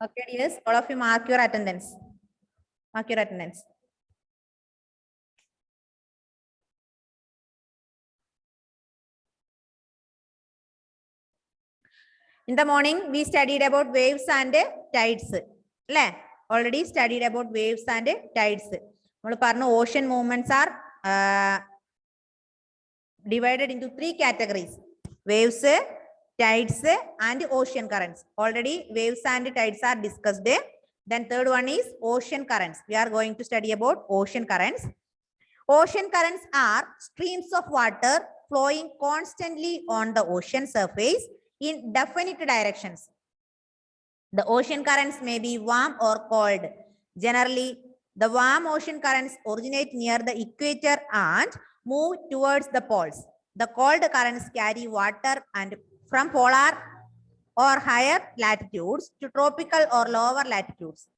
Okay, yes, all of you mark your attendance. Mark your attendance. In the morning, we studied about waves and tides. Already studied about waves and tides. Ocean movements are divided into 3 categories: waves, tides, and ocean currents. Already waves and tides are discussed. Then third one is ocean currents. We are going to study about ocean currents. Ocean currents are streams of water flowing constantly on the ocean surface in definite directions. The ocean currents may be warm or cold. Generally, the warm ocean currents originate near the equator and move towards the poles. The cold currents carry water and from polar or higher latitudes to tropical or lower latitudes.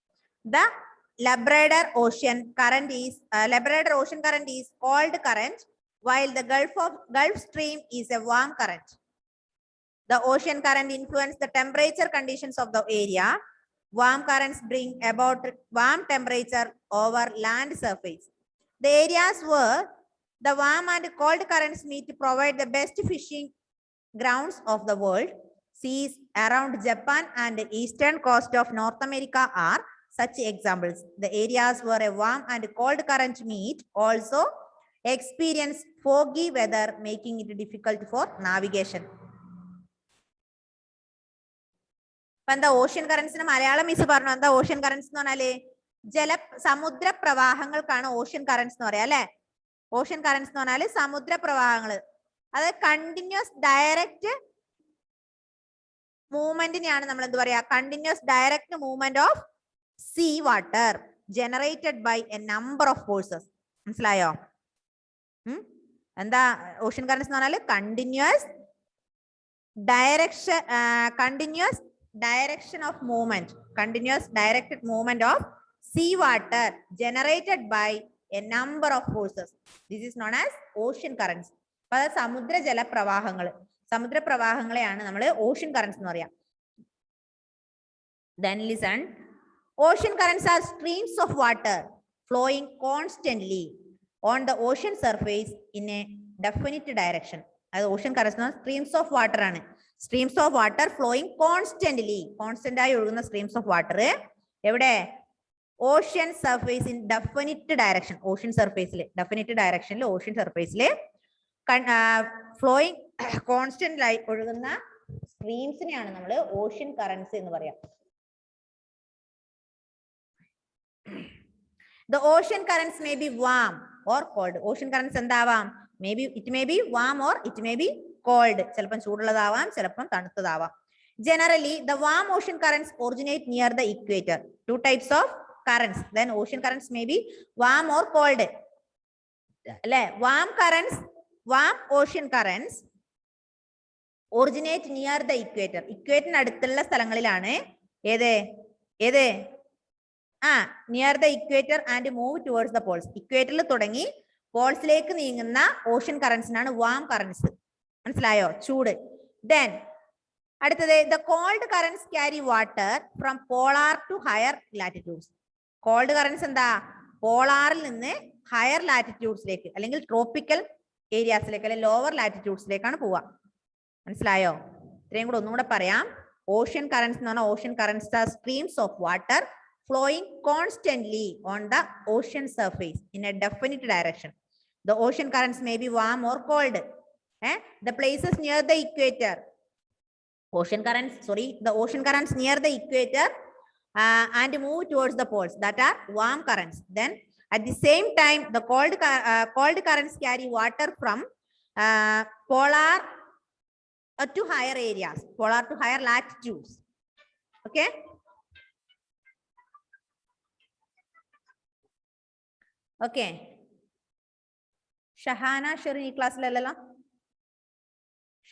The Labrador Ocean current is cold current, while the Gulf Stream is a warm current. The ocean current influence the temperature conditions of the area. Warm currents bring about warm temperature over land surface. The areas where the warm and cold currents meet to provide the best fishing grounds of the world. Seas around Japan and the eastern coast of North America are such examples. The areas where a warm and cold current meet also experience foggy weather, making it difficult for navigation. The ocean currents in Malayalam is the ocean currents Jala Samudra Pravahangal ocean currents ocean currents Samudra Pravahangal. Other continuous direct movement in continuous direct movement of sea water generated by a number of forces. And the ocean currents continuous direction of movement, continuous directed movement of sea water generated by a number of forces. This is known as ocean currents. Samudra Jala Pravahangal. Samudra Pravahangal ocean currents. Then listen. Ocean currents are streams of water flowing constantly on the ocean surface in a definite direction. As ocean currents are streams of water. Streams of water flowing constantly. Constant streams of water. Ocean surface in definite direction. Ocean surface. Definite direction. Ocean surface. Flowing constant like streams ocean currents. The ocean currents may be warm or cold. Ocean currents maybe it may be warm or it may be cold. Generally, the warm ocean currents originate near the equator. 2 types of currents. Then ocean currents may be warm or cold. Warm ocean currents originate near the equator. Equator naduthulla sthalangalilane near the equator and move towards the poles. Equator il thodangi poles like neenguna ocean currents nanu warm currents. Manasilayo choodu. Then the cold currents carry water from polar to higher latitudes. Cold currents polar ninne higher latitudes like allengil tropical areas like lower latitudes lekana pova. Manasilayo itreyum kuda onnu kuda parayam. Ocean currents ocean currents are streams of water flowing constantly on the ocean surface in a definite direction. The ocean currents may be warm or cold. The places near the equator, the ocean currents near the equator and move towards the poles, that are warm currents. Then at the same time, the cold currents carry water from polar to higher areas, polar to higher latitudes. Okay. Okay. Shahana Shirin class lala.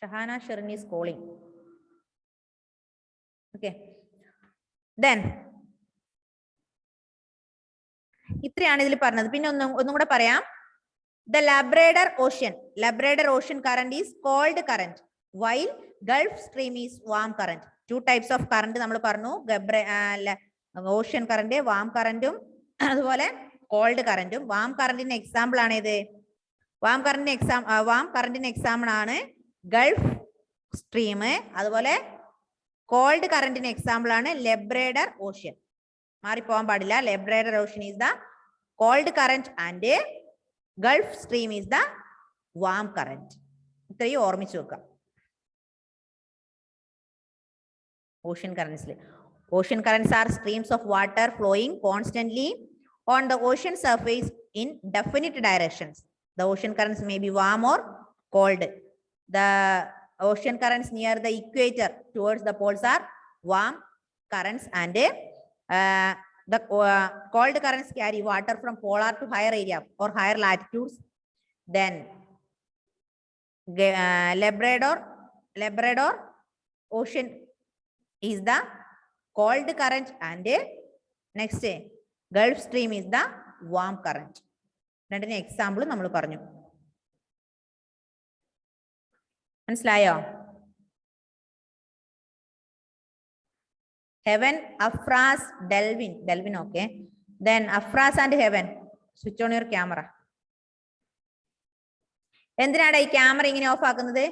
Shahana Shirin is calling. Okay. Then the Labrador Ocean current is cold current, while Gulf Stream is warm current. Two types of current നമ്മൾ പറഞ്ഞു. Ocean current, warm കറന്റും അതുപോലെ called കറന്റും. Warm കറന്റിന്റെ example ആണ് ഇത്. Warm കറന്റിന് example ആണ് ഗൾഫ് സ്ട്രീം. അതുപോലെ കോൾഡ് കറന്റിന് എക്സാമ്പിൾ ആണ് ലബ്രഡർ ഓഷ്യൻ. മാറിപ്പോവാൻ പാടില്ല. Labrador ocean is the cold current and Gulf stream is the warm current. ഇത്രയും ഓർമ്മിച്ചു വെക്കാം. Ocean currents are streams of water flowing constantly on the ocean surface in definite directions. The ocean currents may be warm or cold. The ocean currents near the equator towards the poles are warm currents, and the cold currents carry water from polar to higher area or higher latitudes. Then Labrador ocean is the cold current, and next Gulf stream is the warm current. രണ്ടിന് example നമ്മൾ പറഞ്ഞു. മനസ്സിലായോ? Heaven, Afras, Delvin, okay. Then Afras and Heaven. Switch on your camera. എന്തിനാണ് ഈ camera ഇങ്ങനെ of ആക്കുന്നത്?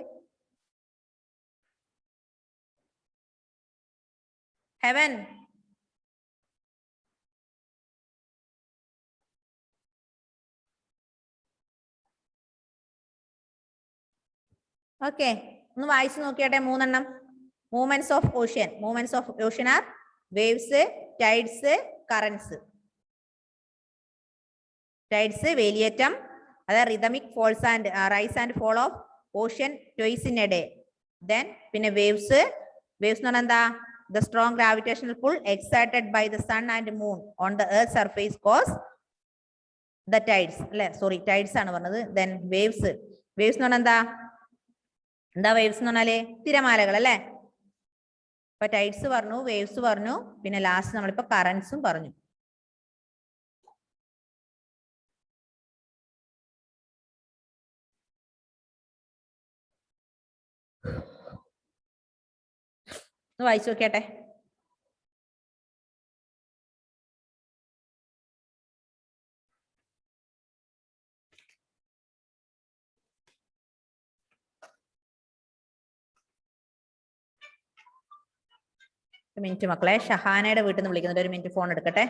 Heaven. Okay. ഒന്ന് വായിച്ചു നോക്കിയാട്ടെ മൂന്നെണ്ണം. Movements of ocean. Movements of ocean are waves, tides, currents. Tides വേലിയേറ്റം, അതായത് rhythmic falls and rise and fall of ocean twice in a day. Then പിന്നെ വേവ്സ്. വേവ്സ് എന്ന് പറഞ്ഞാൽ എന്താ? The strong gravitational pull exerted by the sun and moon on the earth's surface cause the tides. Sorry, tides ആണ് പറഞ്ഞത്. Then waves. Waves എന്ന് പറഞ്ഞാൽ എന്താ waves എന്ന് പറഞ്ഞാലേ? തിരമാലകൾ അല്ലേ? ഇപ്പൊ ടൈഡ്സ് പറഞ്ഞു, വേവ്സ് പറഞ്ഞു, പിന്നെ ലാസ്റ്റ് നമ്മളിപ്പോ കറന്റ്സും പറഞ്ഞു. വായിച്ചു നോക്കിയാട്ടെ. ഒരു മിനിറ്റ് മക്കളെ, ഷഹാനയുടെ വീട്ടിൽ നിന്ന് വിളിക്കുന്നുണ്ട്. ഒരു മിനിറ്റ് ഫോൺ എടുക്കട്ടെ.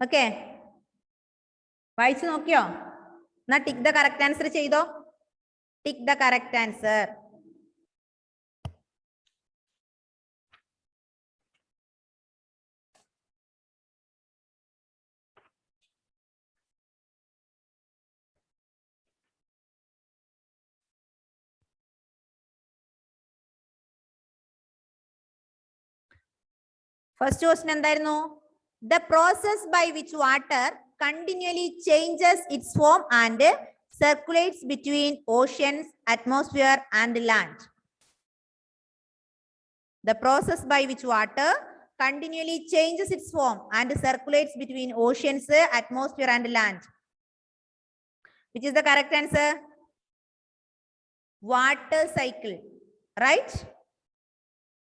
ഓക്കെ, വായിച്ചു നോക്കിയോ? എന്നാ ടിക്ക് ദ കറക്റ്റ് ആൻസർ ചെയ്തോ. Tick the correct answer. First question എന്തായിരുന്നു? The process by which water continually changes its form and circulates between oceans, atmosphere and land. The process by which water continually changes its form and circulates between oceans, atmosphere and land. Which is the correct answer? Water cycle, right?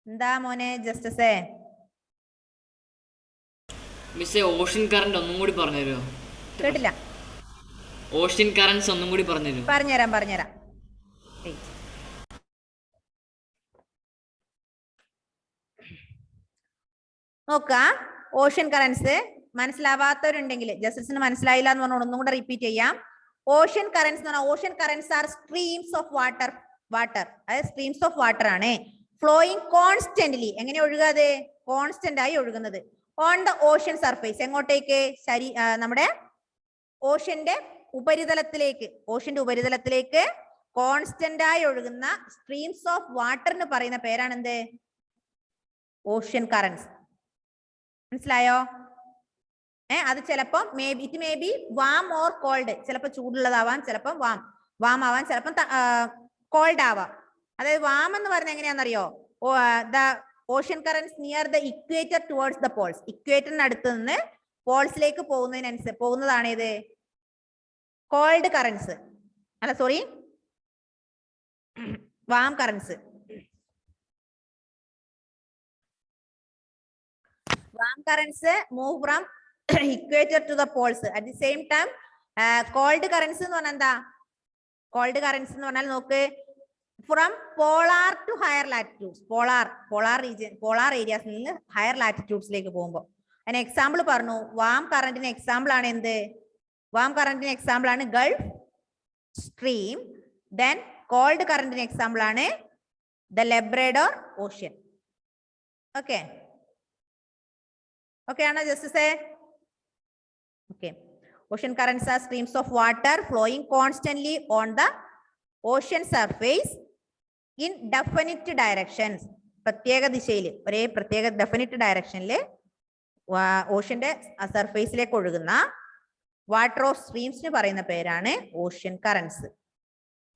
Nda mone just say. മിസ്സേ, ocean current ഒന്നും കൂടി പറഞ്ഞുതരുമോ? കേട്ടില്ല. Ocean currents ഒന്നും കൂടി പറഞ്ഞുതരുമോ? പറഞ്ഞുതരാം. നോക്ക, ocean currents മനസ്സിലാവാത്തവരുണ്ടെങ്കിൽ, ജസ്റ്റിസിന് മനസ്സിലായില്ല എന്ന് പറഞ്ഞാൽ ഒന്നും കൂടെ റിപ്പീറ്റ് ചെയ്യാം. ഓഷ്യൻ കറൻസ് എന്ന് പറഞ്ഞാൽ ocean currents are streams of water. അതായത് സ്ട്രീംസ് ഓഫ് വാട്ടർ ആണ് ഫ്ലോയിങ് കോൺസ്റ്റന്റ്ലി. എങ്ങനെ ഒഴുകാതെ? കോൺസ്റ്റന്റ് ആയി ഒഴുകുന്നത്. On the ocean surface. എങ്ങോട്ടേക്ക്? നമ്മുടെ ഓഷ്യന്റെ ഉപരിതലത്തിലേക്ക് കോൺസ്റ്റന്റ് ആയി ഒഴുകുന്ന സ്ട്രീംസ് ഓഫ് വാട്ടറിന് പറയുന്ന പേരാണ് എന്ത്? Ocean currents. മനസ്സിലായോ? അത് ചിലപ്പോൾ it may be warm or cold. ചിലപ്പോൾ ചൂടുള്ളതാവാം, ചിലപ്പോൾ വാം ആവാം, ചിലപ്പോൾ കോൾഡ് ആവാം. അതായത് വാം എന്ന് പറഞ്ഞാൽ എങ്ങനെയാണെന്നറിയോ? The ocean currents near the equator towards the poles. ഇക്വേറ്ററിന് അടുത്ത് നിന്ന് പോൾസിലേക്ക് പോകുന്നതാണ് ഇത് കോൾഡ് കറൻസ്. അല്ല sorry, warm currents. Warm currents move from equator to the poles. At the same time, cold currents എന്ന് പറഞ്ഞാൽ എന്താ? കോൾഡ് കറൻസ് എന്ന് പറഞ്ഞാൽ നോക്ക്, from polar to higher latitudes. Polar ഏരിയാസിൽ നിന്ന് ഹയർ ലാറ്റിറ്റ്യൂഡ്സിലേക്ക് പോകുമ്പോൾ. അതിന് എക്സാമ്പിൾ പറഞ്ഞു. വാം കറന്റിന് എക്സാമ്പിൾ ആണ് എന്ത്? വാം കറന്റിന് എക്സാമ്പിൾ ആണ് ഗൾഫ് സ്ട്രീം. ദെൻ കോൾഡ് കറന്റിന് എക്സാമ്പിൾ ആണ് the Labrador ocean. Okay, okay Anna, just to say, okay, ocean currents are streams of water flowing constantly on the ocean surface in definite directions. പ്രത്യേക ദിശയിൽ, ഒരേ പ്രത്യേക definite ഡയറക്ഷനിൽ ഓഷ്യന്റെ സർഫേസിലേക്ക് ഒഴുകുന്ന water of സ്ട്രീംസിന് പറയുന്ന പേരാണ് ഓഷ്യൻ കറൻസ്.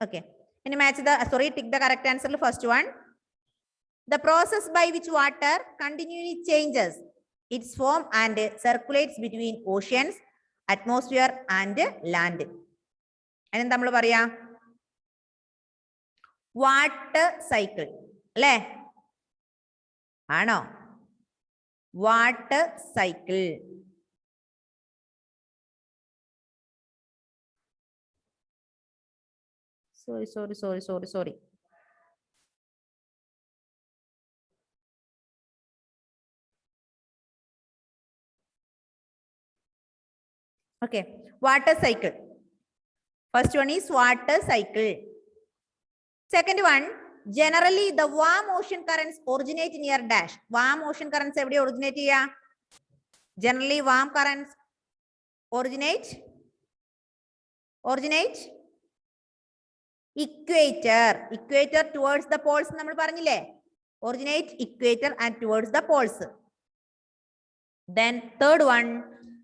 ഓക്കെ, ഇനി match the tick the correct answer. First one, the process by which water continuously changes its form and circulates between oceans, atmosphere and land. അതിന് നമ്മൾ പറയാ വാട്ടർ സൈക്കിൾ അല്ലേ? ആണോ? Water cycle. Sorry. Okay, water cycle. First one is water cycle. Second one, generally the warm ocean currents originate near dash. Warm ocean currents എവിടെ originate ചെയ്യാ? Generally warm currents originate equator towards the poles. നമ്മൾ പറഞ്ഞില്ലേ, originate equator and towards the poles. Then third one,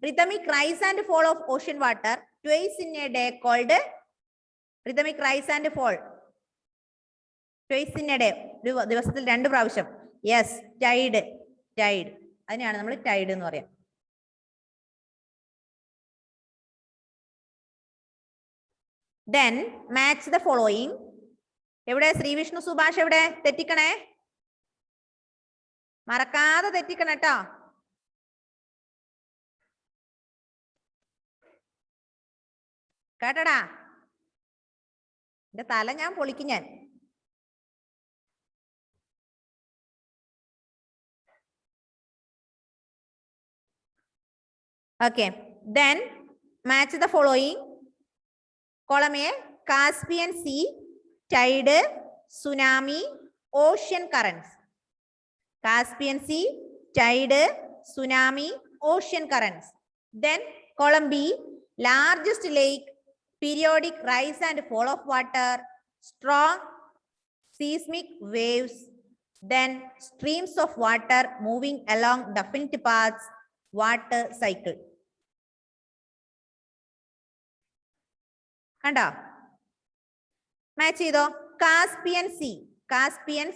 rhythmic rise and fall of ocean water twice in a day called rhythmic rise and fall. Twice in a day, ദിവസത്തിൽ 2 പ്രാവശ്യം. Yes, tide. അതിനെയാണ് നമ്മൾ Tide എന്ന് പറയാം. Then match the following. എവിടെ ശ്രീവിഷ്ണു സുഭാഷ്? എവിടെ? തെറ്റിക്കണേ, മറക്കാതെ തെറ്റിക്കണം കേട്ടോ. കേട്ടടാ, എന്റെ തല ഞാൻ പൊളിക്കും ഞാൻ. Okay, then match the following. Column A, Caspian Sea, tide, tsunami, ocean currents. Caspian Sea, tide, tsunami, ocean currents. Then column B, largest lake, periodic rise and fall of water, strong seismic waves, then streams of water moving along definite paths, water cycle. കണ്ടോ? Match ചെയ്തോ? Caspian Sea. Caspian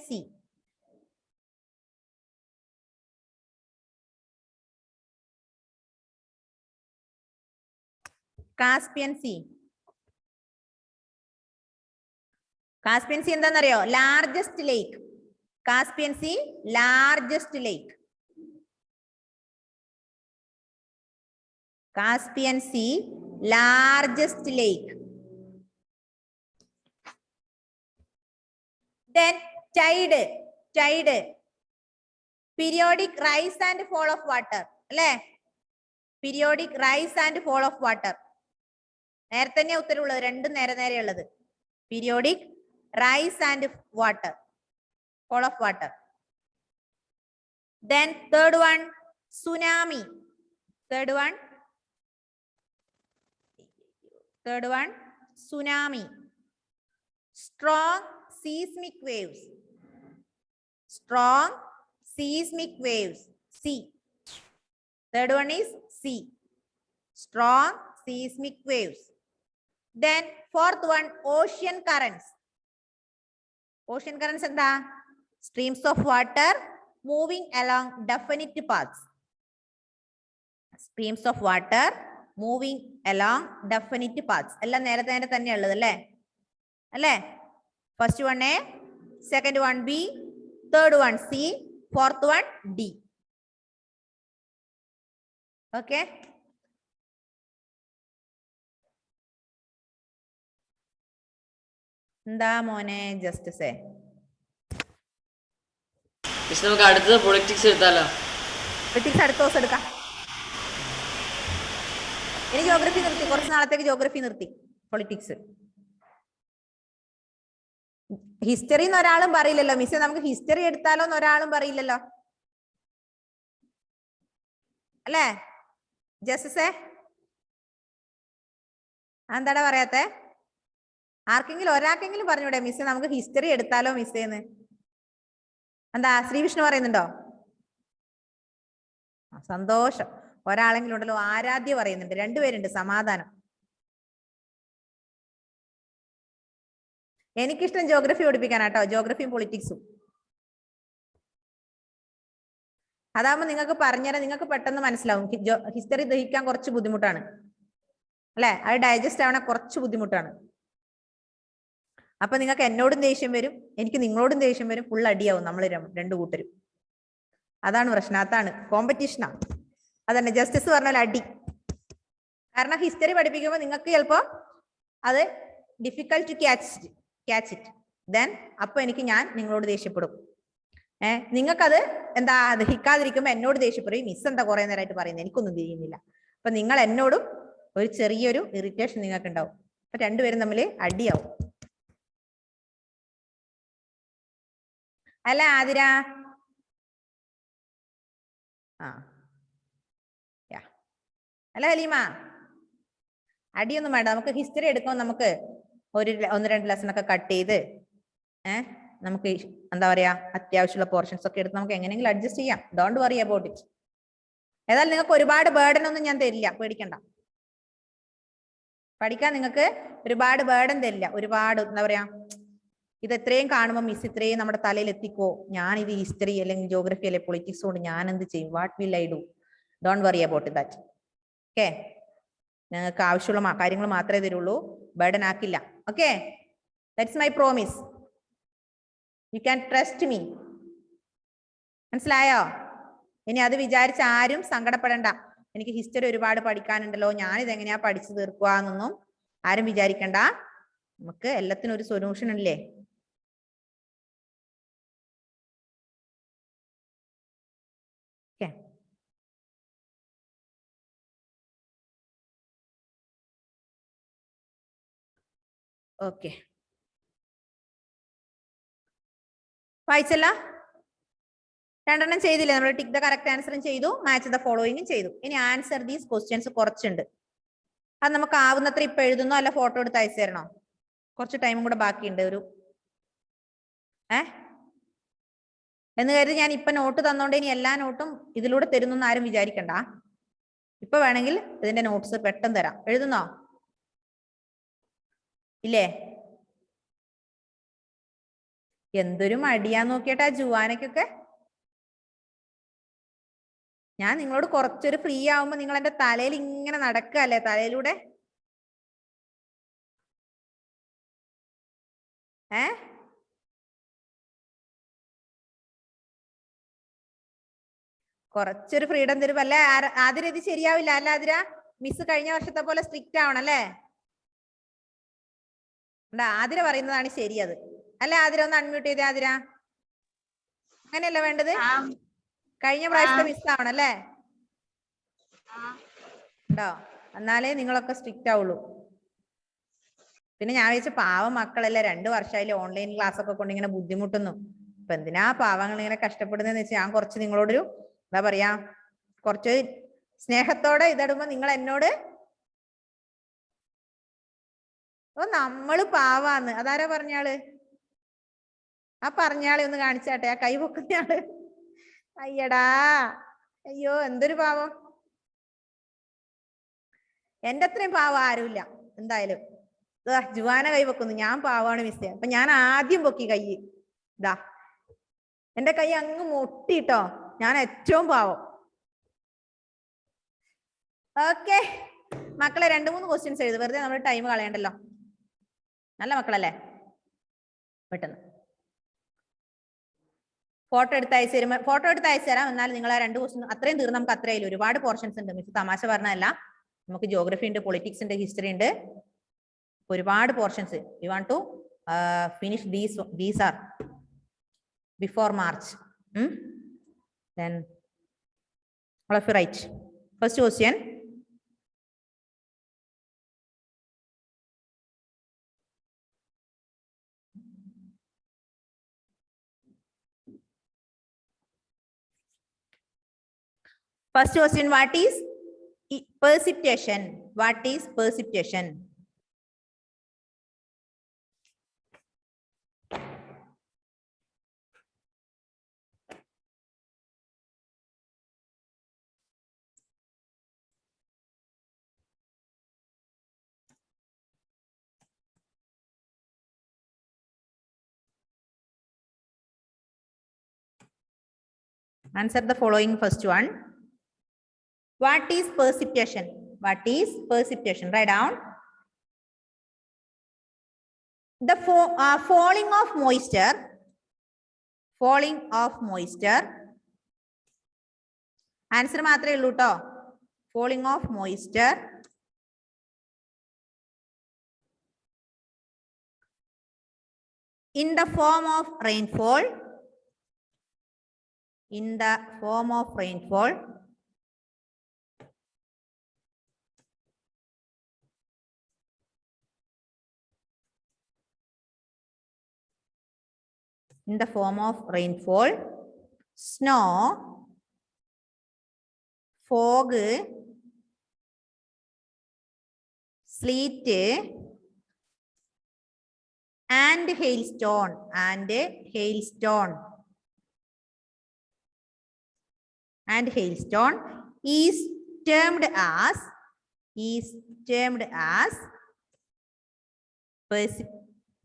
Sea എന്താണെന്നറിയോ? Largest lake. Caspian Sea largest lake. Caspian Sea largest lake. Then tide, periodic rise and fall of water. അല്ലേ? Periodic rise and fall of water. നേരെ തന്നെ ഉത്തരവുള്ളത്, രണ്ടും നേരെ നേരെ ഉള്ളത്. Periodic, rise and water, fall of water. Then third one, tsunami. Third one, tsunami. Strong seismic waves. Strong seismic waves. Sea. Third one is sea. Strong seismic waves. Then fourth one, ocean currents. Ocean currents എന്താ? Streams of water moving along definite paths. Streams of water moving along definite paths. എല്ലാം നേരത്തെ നേരെ തന്നെ ഉള്ളത് അല്ലേ? അല്ലേ? First one A, second one B, third one C, fourth one D. Okay? എന്താ മോനെ ജസ്റ്റിസേ? നമുക്ക് അടുത്തത് പൊളിറ്റിക്സ് എടുത്താലോ? പൊളിറ്റിക്സ് അടുത്ത ദിവസം എടുക്കാം. ഇനി ജോഗ്രഫി നിർത്തി, കുറച്ച് നാളത്തേക്ക് ജോഗ്രഫി നിർത്തി. പൊളിറ്റിക്സ്, ഹിസ്റ്ററി എന്ന് ഒരാളും പറയില്ലല്ലോ. മിസ്സേ നമുക്ക് ഹിസ്റ്ററി എടുത്താലോ എന്ന് ഒരാളും പറയില്ലല്ലോ അല്ലേ ജസ്റ്റിസേ? എന്താടാ പറയാത്തെ? ആർക്കെങ്കിലും ഒരാൾക്കെങ്കിലും പറഞ്ഞൂടെ മിസ്സേ നമുക്ക് ഹിസ്റ്ററി എടുത്താലോ മിസ്സേന്ന്? എന്താ ശ്രീവിഷ്ണു പറയുന്നുണ്ടോ? സന്തോഷം, ഒരാളെങ്കിലും ഉണ്ടല്ലോ. ആരാധ്യ പറയുന്നുണ്ട്, രണ്ടുപേരുണ്ട്. സമാധാനം. എനിക്കിഷ്ടം ജോഗ്രഫി പഠിപ്പിക്കാനാട്ടോ, ജോഗ്രഫിയും പൊളിറ്റിക്സും. അതാകുമ്പോ നിങ്ങൾക്ക് പറഞ്ഞുതരാൻ നിങ്ങൾക്ക് പെട്ടെന്ന് മനസ്സിലാവും. ഹിസ്റ്ററി ദഹിക്കാൻ കുറച്ച് ബുദ്ധിമുട്ടാണ് അല്ലെ? അത് ഡൈജസ്റ്റ് ആവണ കുറച്ച് ബുദ്ധിമുട്ടാണ്. അപ്പൊ നിങ്ങൾക്ക് എന്നോടും ദേഷ്യം വരും, എനിക്ക് നിങ്ങളോടും ദേഷ്യം വരും, ഫുൾ അടിയാവും നമ്മൾ രണ്ടു കൂട്ടരും. അതാണ് പ്രശ്നം, അതാണ് കോമ്പറ്റീഷനാണ്. അതന്നെ ജസ്റ്റിസ് പറഞ്ഞാൽ അടി. കാരണം ഹിസ്റ്ററി പഠിപ്പിക്കുമ്പോൾ നിങ്ങൾക്ക് ചിലപ്പോ അത് difficult to catch it. Then അപ്പൊ ഞാൻ നിങ്ങളോട് ദേഷ്യപ്പെടും. നിങ്ങൾക്കത് എന്താ ദഹിക്കാതിരിക്കുമ്പോ എന്നോട് ദേഷ്യപ്പെടും. മിസ് എന്താ കുറെ നേരമായിട്ട് പറയുന്നത്, എനിക്കൊന്നും തിരിയുന്നില്ല. അപ്പൊ നിങ്ങൾ എന്നോടും ഒരു ചെറിയൊരു ഇറിറ്റേഷൻ നിങ്ങൾക്ക് ഉണ്ടാവും. അപ്പൊ രണ്ടുപേരും തമ്മിൽ അടിയാവും. അല്ല ആതിര? അല്ല ഹലീമ? അടിയൊന്നും വേണ്ട. നമുക്ക് ഹിസ്റ്ററി എടുക്കുമ്പോൾ നമുക്ക് ഒന്ന് രണ്ട് ലെസൺ ഒക്കെ കട്ട് ചെയ്ത് നമുക്ക് എന്താ പറയാ അത്യാവശ്യമുള്ള പോർഷൻസ് ഒക്കെ എടുത്ത് നമുക്ക് എങ്ങനെയെങ്കിലും അഡ്ജസ്റ്റ് ചെയ്യാം. Don't worry about it. ഏതായാലും നിങ്ങൾക്ക് ഒരുപാട് ബേർഡൻ ഒന്നും ഞാൻ തരില്ല, പേടിക്കണ്ട. പഠിക്കാൻ നിങ്ങൾക്ക് ഒരുപാട് ബേർഡൻ തരില്ല. ഒരുപാട് എന്താ പറയാ, ഇത് എത്രയും കാണുമ്പോൾ മിസ് ഇത്രയും നമ്മുടെ തലയിൽ എത്തിക്കോ, ഞാൻ ഇത് ഹിസ്റ്ററി അല്ലെങ്കിൽ ജോഗ്രഫി അല്ലെങ്കിൽ പൊളിറ്റിക്സ് കൊണ്ട് ഞാൻ എന്ത് ചെയ്യും, what will I do? Don't worry about that. Okay? നിങ്ങൾക്ക് ആവശ്യമുള്ള കാര്യങ്ങൾ മാത്രമേ തരുള്ളൂ, ബേർഡൻ ആക്കില്ല. Okay? That's my promise. You can trust me. മനസ്സിലായോ? ഇനി അത് വിചാരിച്ച് ആരും സങ്കടപ്പെടണ്ട. എനിക്ക് ഹിസ്റ്ററി ഒരുപാട് പഠിക്കാനുണ്ടല്ലോ, ഞാനിത് എങ്ങനെയാ പഠിച്ചു തീർക്കുക എന്നൊന്നും ആരും വിചാരിക്കണ്ട. നമുക്ക് എല്ലാത്തിനും ഒരു സൊല്യൂഷൻ ഇല്ലേ? ഓക്കെ, വായിച്ചല്ല? രണ്ടെണ്ണം ചെയ്തില്ലേ നമ്മൾ? ടിക്ക് ദ കറക്റ്റ് ആൻസറും ചെയ്തു, മാച്ച് ദ ഫോളോയിങ്ങും ചെയ്തു. ഇനി ആൻസർ ദീസ് ക്വസ്റ്റ്യൻസ് കുറച്ചുണ്ട്. അത് നമുക്ക് ആവുന്നത്ര ഇപ്പൊ എഴുതുന്നോ അല്ല ഫോട്ടോ എടുത്ത് അയച്ചു തരണോ? കുറച്ച് ടൈമും കൂടെ ബാക്കിയുണ്ട്. എന്ന് കരുതി ഞാൻ ഇപ്പൊ നോട്ട് തന്നോണ്ട് ഇനി എല്ലാ നോട്ടും ഇതിലൂടെ തരുന്നു ആരും വിചാരിക്കണ്ട. ഇപ്പൊ വേണമെങ്കിൽ ഇതിന്റെ നോട്ട്സ് പെട്ടെന്ന് തരാം. എഴുതുന്നോ? ഇല്ലേ? എന്തൊരു മടിയാ നോക്കിയിട്ടാ ജുവാനക്കൊക്കെ. ഞാൻ നിങ്ങളോട് കുറച്ചൊരു ഫ്രീ ആവുമ്പോ നിങ്ങൾ എന്റെ തലയിൽ ഇങ്ങനെ നടക്കല്ലേ, തലയിലൂടെ. കുറച്ചൊരു ഫ്രീഡം തരും അല്ലേ? ആതിര ഇത് ശരിയാവില്ല അല്ല ആതിര? മിസ് കഴിഞ്ഞ വർഷത്തെ പോലെ സ്ട്രിക്റ്റ് ആവണം അല്ലേ? ആതിര പറയുന്നതാണ് ശരി അത് അല്ലെ? ആതിര ഒന്ന് അൺമ്യൂട്ട് ചെയ്തേ ആതിര. അങ്ങനെയല്ല വേണ്ടത്? കഴിഞ്ഞ പ്രാവശ്യത്തെ മിസ് ആവണം അല്ലേ? ഉണ്ടോ? എന്നാലേ നിങ്ങളൊക്കെ സ്ട്രിക്റ്റ് ആവുള്ളൂ. പിന്നെ ഞാൻ വെച്ച പാവം മക്കളല്ലേ 2 വർഷമായില്ലേ ഓൺലൈൻ ക്ലാസ് ഒക്കെ കൊണ്ട് ഇങ്ങനെ ബുദ്ധിമുട്ടുന്നു. അപ്പൊ എന്തിനാ പാവങ്ങൾ ഇങ്ങനെ കഷ്ടപ്പെടുന്നതെന്ന് വെച്ചാൽ ഞാൻ കുറച്ച് നിങ്ങളോടൊരു എന്താ പറയാ കുറച്ച് സ്നേഹത്തോടെ ഇതടുമ്പോ നിങ്ങൾ എന്നോട് നമ്മള് പാവാന്ന് അതാരാ പറഞ്ഞാള്? ആ പറഞ്ഞാളെ ഒന്ന് കാണിച്ചാട്ടെ, ആ കൈ പൊക്കുന്നയാള്. അയ്യടാ, അയ്യോ എന്തൊരു പാവം. എന്റെ അത്രയും പാവം ആരുമില്ല എന്തായാലും. ജുവാന കൈ പൊക്കുന്നു, ഞാൻ പാവാണ് മിസ്സേ. അപ്പൊ ഞാൻ ആദ്യം പൊക്കി കൈ. ഇതാ എന്റെ കൈ അങ്ങ് മുട്ടിട്ടോ, ഞാൻ ഏറ്റവും പാവം. ഓക്കെ മക്കളെ 2-3 ക്വസ്റ്റ്യൻസ് എഴുതു, വെറുതെ നമ്മൾ ടൈം കളയണ്ടല്ലോ. നല്ല മക്കളല്ലേ? പെട്ടെന്ന് ഫോട്ടോ എടുത്ത് അയച്ചു തരാം. എന്നാൽ നിങ്ങൾ ആ 2 ക്വസ്റ്റ്യൻ അത്രയും തീർന്ന് നമുക്ക് അത്രയും ഒരുപാട് പോർഷൻസ് ഉണ്ട്. മിസ് തമാശ പറഞ്ഞതല്ല, നമുക്ക് ജോഗ്രഫി ഉണ്ട്, പൊളിറ്റിക്സ് ഉണ്ട്, ഹിസ്റ്ററി ഉണ്ട്, ഒരുപാട് portions. You want to finish these are before March. Then all of you write. First question. First question, what is precipitation? What is precipitation? Answer the following first one. What is precipitation? What is precipitation? Write down. The falling of moisture. Falling of moisture. Answer മാത്രമേ ഉള്ളൂ ട്ടോ. Falling of moisture in the form of rainfall. In the form of rainfall. In the form of rainfall, snow, fog, sleet, and hailstone. And hailstone. And hailstone is termed as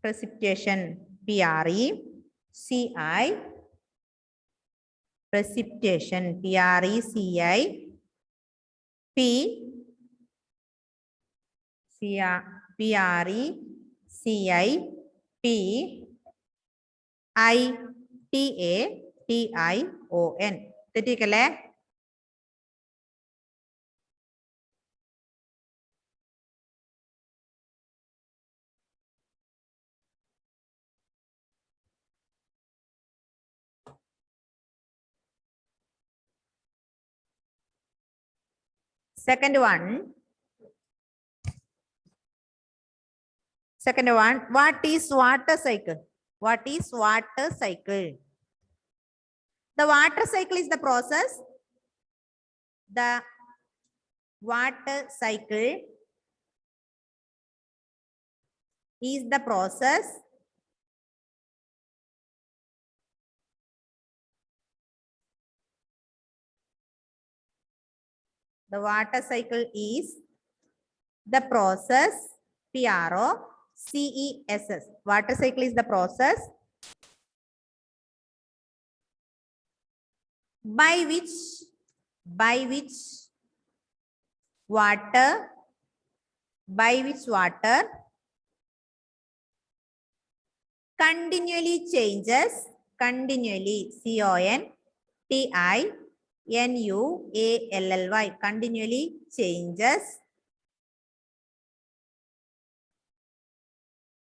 precipitation. PRECI. Precipitation. PRECI. PRECIPITATION. തെറ്റിക്കല്ലേ? Second one. What is water cycle? What is water cycle? The water cycle is the process. The water cycle is the process the water cycle is the process. PROCESS. Water cycle is the process by which water continually changes. Continually, CONTINUALLY. Continually changes.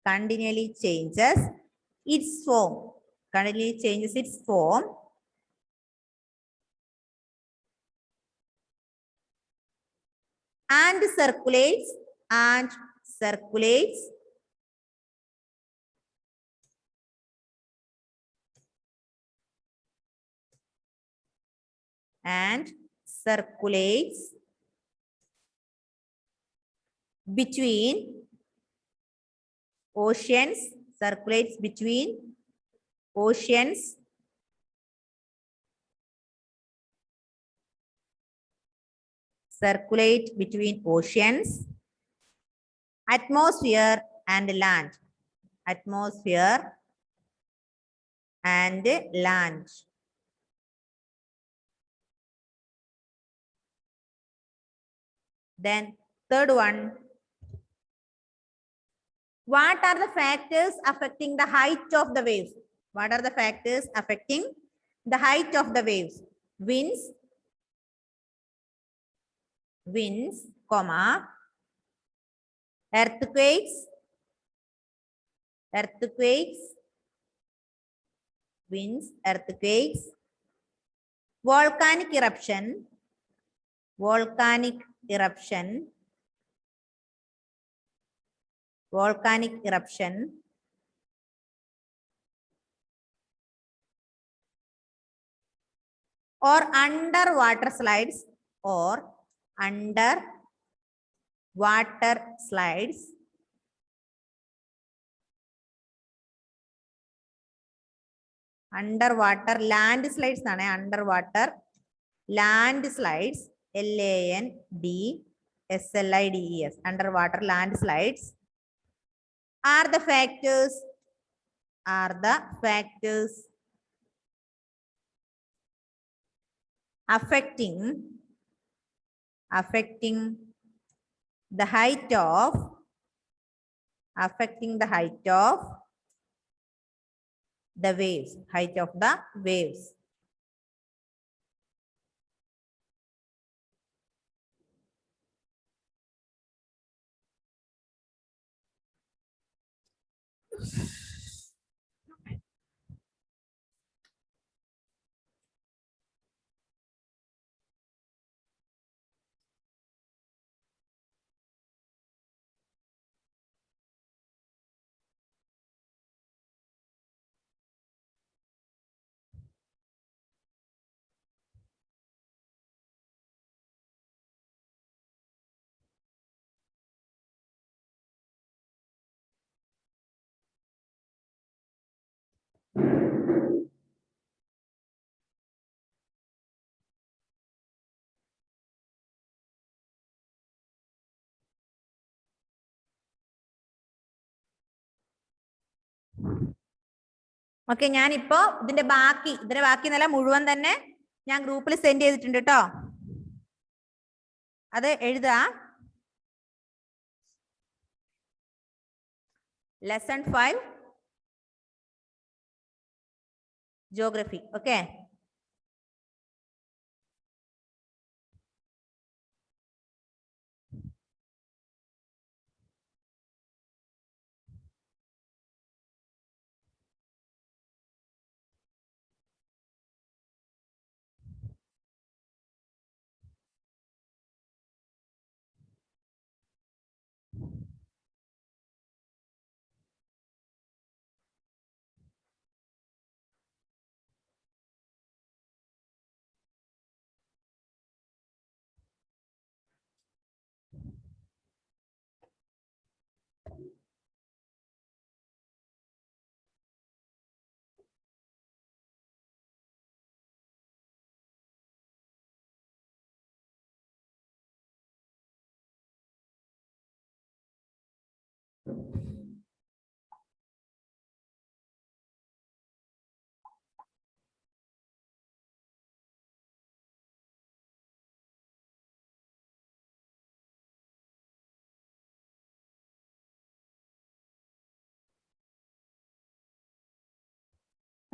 Continually changes its form. Continually changes its form. And circulates and circulates between oceans, circulates between oceans atmosphere and land, atmosphere and land. Then third one, what are the factors affecting the height of the waves? What are the factors affecting the height of the waves? Winds, comma, earthquakes, winds, earthquakes, volcanic eruption, or underwater slides, underwater landslides, underwater landslides, landslides, underwater landslides are the factors affecting the height of the waves. Okay, ഞാനിപ്പോ ഇതിന്റെ ബാക്കി നല്ല മുഴുവൻ തന്നെ ഞാൻ ഗ്രൂപ്പിൽ send ചെയ്തിട്ടുണ്ട് കേട്ടോ. അത് എഴുതാ. Lesson 5 Geography. Okay.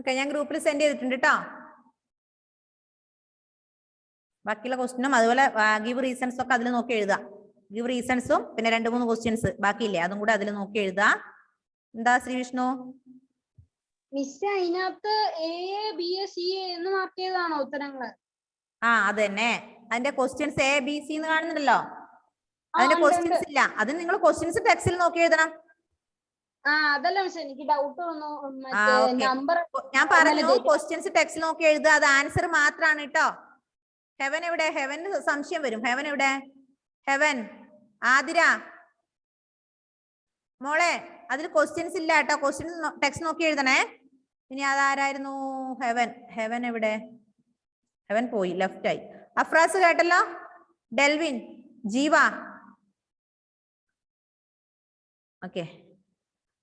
ഓക്കെ, ഞാൻ ഗ്രൂപ്പിൽ സെൻഡ് ചെയ്തിട്ടുണ്ട് കേട്ടോ. ബാക്കിയുള്ള ക്വസ്റ്റിനും അതുപോലെ ഗിവ് റീസൺസ് ഒക്കെ അതിൽ നോക്കി എഴുതാം. ഗിവ് റീസൺസും പിന്നെ 2-3 ക്വസ്റ്റ്യൻസ് ബാക്കിയില്ലേ, അതും കൂടെ അതിൽ നോക്കി എഴുതാ. എന്താ ശ്രീ വിഷ്ണു? മിസ് അതിനകത്ത് A, B, C എന്ന് മാർക്ക് ചെയ്താണോ ഉത്തരങ്ങള്? ആ അത് തന്നെ. അതിന്റെ ക്വസ്റ്റ്യൻസ് A, B, C എന്ന് കാണുന്നുണ്ടല്ലോ. അതിന്റെ ക്വസ്റ്റ്യൻസ് ഇല്ല, അത് നിങ്ങൾ ക്വസ്റ്റ്യൻസ് ടെക്സ്റ്റിൽ നോക്കി എഴുതണം. അതല്ല മിസ്, എനിക്ക് ഡൗട്ട് വന്നു. നമ്പർ ഞാൻ പറഞ്ഞു ക്വസ്റ്റ്യൻസ് ടെക്സ്റ്റിൽ നോക്കി എഴുതുക, അത് ആൻസർ മാത്രമാണ് കേട്ടോ. ഹെവൻ എവിടെ? ഹെവന് സംശയം വരും. ഹെവൻ എവിടെ? ഹെവൻ. ആതിര മോളെ, അതിൽ ക്വസ്റ്റ്യൻസ് ഇല്ല കേട്ടോ. ക്വസ്റ്റ്യൻസ് ടെക്സ്റ്റ് നോക്കി എഴുതണേ. ഇനി അതാരായിരുന്നു? ഹെവൻ. ഹെവൻ എവിടെ? ഹെവൻ പോയി, ലെഫ്റ്റ് ആയി. അഫ്രാസ് കേട്ടല്ലോ. ഡെൽവിൻ, ജീവ. ഓക്കെ,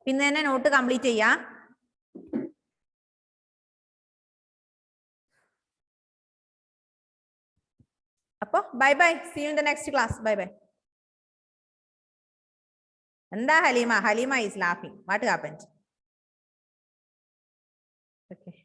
പിന്നെ തന്നെ നോട്ട് കംപ്ലീറ്റ് ചെയ്യാം. അപ്പൊ bye bye, see you in the next class. Bye bye. എന്താ Halima? Halima is laughing. What happened? Okay.